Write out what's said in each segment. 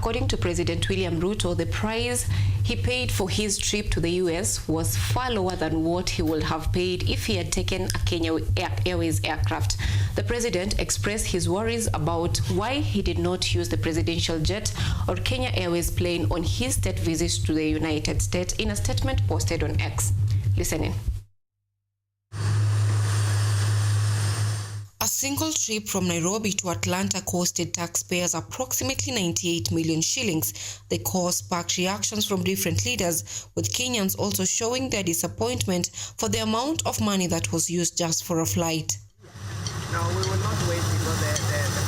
According to President William Ruto, the price he paid for his trip to the US was far lower than what he would have paid if he had taken a Kenya Airways aircraft. The president expressed his worries about why he did not use the presidential jet or Kenya Airways plane on his state visits to the United States in a statement posted on X. Listen in. A single trip from Nairobi to Atlanta costed taxpayers approximately 98 million shillings. The cost sparked reactions from different leaders, with Kenyans also showing their disappointment for the amount of money that was used just for a flight. No, we will not wait because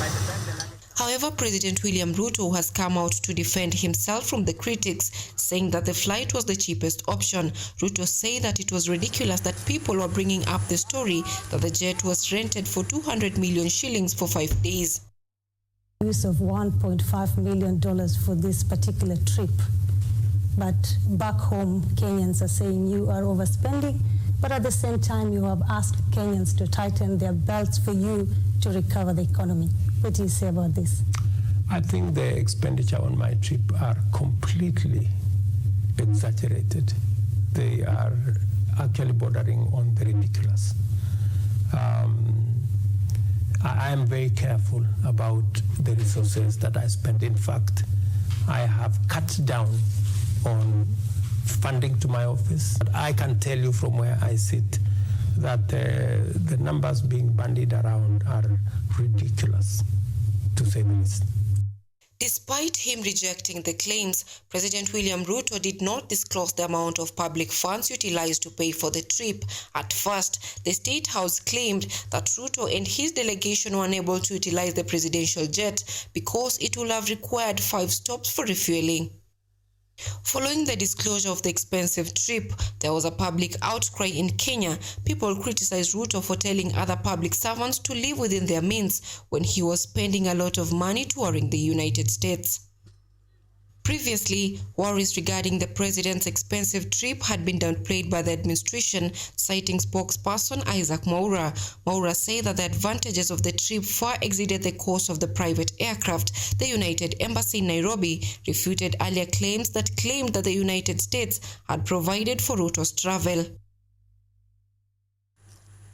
by the time the luggage... However, President William Ruto has come out to defend himself from the critics, saying that the flight was the cheapest option. Ruto said that it was ridiculous that people were bringing up the story that the jet was rented for 200 million shillings for 5 days. Use of $1.5 million for this particular trip. But back home, Kenyans are saying you are overspending, but at the same time, you have asked Kenyans to tighten their belts for you to recover the economy. What do you say about this? I think the expenditure on my trip are completely exaggerated. They are actually bordering on the ridiculous. I am very careful about the resources that I spend. In fact, I have cut down on funding to my office. But I can tell you from where I sit that the numbers being bandied around are ridiculous, to say the least. Despite him rejecting the claims, President William Ruto did not disclose the amount of public funds utilized to pay for the trip. At first, the State House claimed that Ruto and his delegation were unable to utilize the presidential jet because it would have required 5 stops for refueling. Following the disclosure of the expensive trip, there was a public outcry in Kenya. People criticized Ruto for telling other public servants to live within their means when he was spending a lot of money touring the United States. Previously, worries regarding the president's expensive trip had been downplayed by the administration, citing spokesperson Isaac Mwaura. Mwaura said that the advantages of the trip far exceeded the cost of the private aircraft. The United Embassy in Nairobi refuted earlier claims that the United States had provided for Ruto's travel.